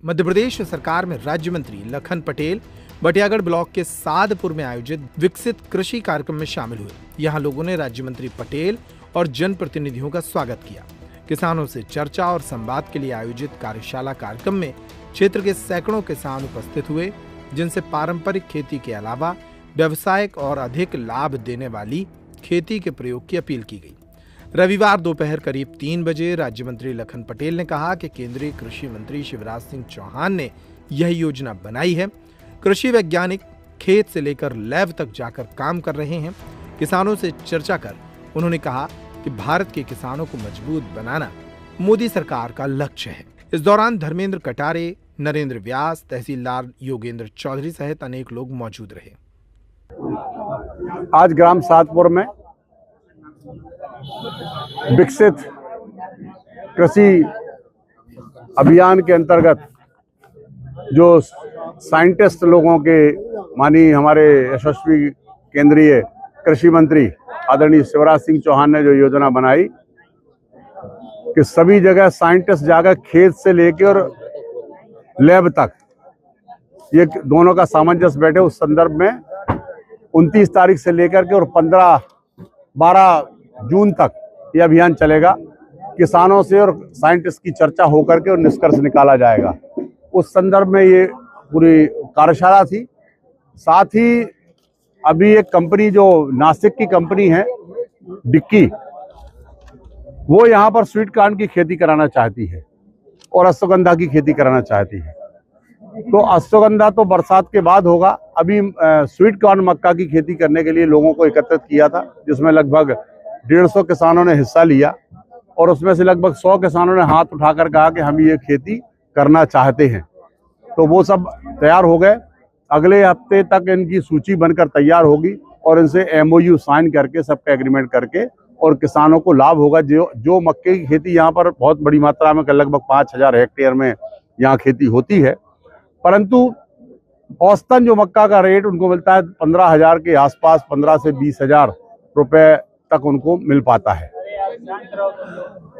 मध्य प्रदेश सरकार में राज्य मंत्री लखन पटेल बटियागढ़ ब्लॉक के सादपुर में आयोजित विकसित कृषि कार्यक्रम में शामिल हुए। यहां लोगों ने राज्य मंत्री पटेल और जनप्रतिनिधियों का स्वागत किया। किसानों से चर्चा और संवाद के लिए आयोजित कार्यशाला कार्यक्रम में क्षेत्र के सैकड़ों किसान उपस्थित हुए, जिनसे पारंपरिक खेती के अलावा व्यावसायिक और अधिक लाभ देने वाली खेती के प्रयोग की अपील की गई। रविवार दोपहर करीब 3 बजे राज्य मंत्री लखन पटेल ने कहा कि केंद्रीय कृषि मंत्री शिवराज सिंह चौहान ने यह योजना बनाई है। कृषि वैज्ञानिक खेत से लेकर लैब तक जाकर काम कर रहे हैं। किसानों से चर्चा कर उन्होंने कहा कि भारत के किसानों को मजबूत बनाना मोदी सरकार का लक्ष्य है। इस दौरान धर्मेंद्र कटारे, नरेंद्र व्यास, तहसीलदार योगेंद्र चौधरी सहित अनेक लोग मौजूद रहे। आज ग्राम सादपुर में विकसित कृषि अभियान के अंतर्गत जो साइंटिस्ट लोगों के माननीय हमारे यशस्वी केंद्रीय कृषि मंत्री आदरणीय शिवराज सिंह चौहान ने जो योजना बनाई कि सभी जगह साइंटिस्ट जाकर खेत से लेकर और लैब तक ये दोनों का सामंजस्य बैठे, उस संदर्भ में 29 तारीख से लेकर के और 12 जून तक ये अभियान चलेगा। किसानों से और साइंटिस्ट की चर्चा होकर के और निष्कर्ष निकाला जाएगा। उस संदर्भ में ये पूरी कार्यशाला थी। साथ ही अभी एक कंपनी जो नासिक की कंपनी है डिक्की, वो यहाँ पर स्वीट कॉर्न की खेती कराना चाहती है और अश्वगंधा की खेती कराना चाहती है। तो अश्वगंधा तो बरसात के बाद होगा। अभी स्वीट कॉर्न मक्का की खेती करने के लिए लोगों को एकत्रित किया था, जिसमें लगभग 150 किसानों ने हिस्सा लिया और उसमें से लगभग 100 किसानों ने हाथ उठाकर कहा कि हम ये खेती करना चाहते हैं। तो वो सब तैयार हो गए। अगले हफ्ते तक इनकी सूची बनकर तैयार होगी और इनसे MOU साइन करके सबका एग्रीमेंट करके और किसानों को लाभ होगा। जो मक्के की खेती यहाँ पर बहुत बड़ी मात्रा में लगभग 5000 हेक्टेयर में यहाँ खेती होती है, परंतु औसतन जो मक्का का रेट उनको मिलता है 15,000 के आसपास, 15 से 20,000 रुपए तक उनको मिल पाता है।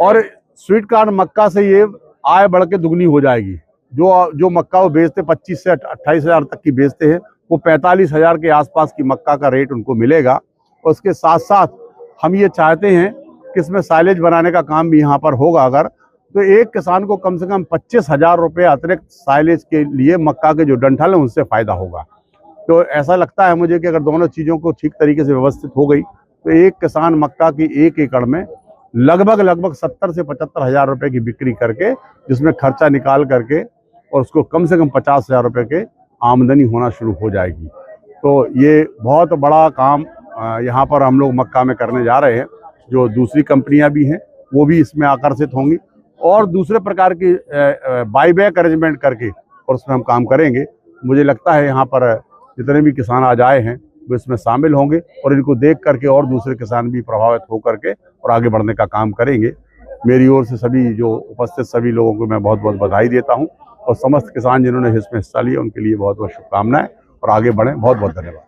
और स्वीट कॉर्न मक्का से ये आय बढ़ के दुगनी हो जाएगी। जो मक्का वो बेचते 25 से 28,000 तक की बेचते हैं, वो 45,000 के आसपास की मक्का का रेट उनको मिलेगा। और उसके साथ साथ हम ये चाहते हैं कि इसमें साइलेज बनाने का काम भी यहाँ पर होगा। अगर तो एक किसान को कम से कम 25,000 रुपये अतिरिक्त साइलेज के लिए मक्का के जो डंठल हैं उनसे फायदा होगा। तो ऐसा लगता है मुझे कि अगर दोनों चीज़ों को ठीक तरीके से व्यवस्थित हो गई तो एक किसान मक्का की 1 एकड़ में लगभग 70 से 75,000 रुपये की बिक्री करके, जिसमें खर्चा निकाल करके और उसको कम से कम 50,000 रुपये के आमदनी होना शुरू हो जाएगी। तो ये बहुत बड़ा काम यहाँ पर हम लोग मक्का में करने जा रहे हैं। जो दूसरी कंपनियां भी हैं वो भी इसमें आकर्षित होंगी और दूसरे प्रकार की बाईबैक अरेंजमेंट करके और उसमें हम काम करेंगे। मुझे लगता है यहाँ पर जितने भी किसान आज आए हैं वो इसमें शामिल होंगे और इनको देख करके और दूसरे किसान भी प्रभावित हो करके और आगे बढ़ने का काम करेंगे। मेरी ओर से सभी जो उपस्थित सभी लोगों को मैं बहुत बहुत बधाई देता हूँ और समस्त किसान जिन्होंने इसमें हिस्सा लिया उनके लिए बहुत बहुत शुभकामनाएं और आगे बढ़ें। बहुत बहुत धन्यवाद।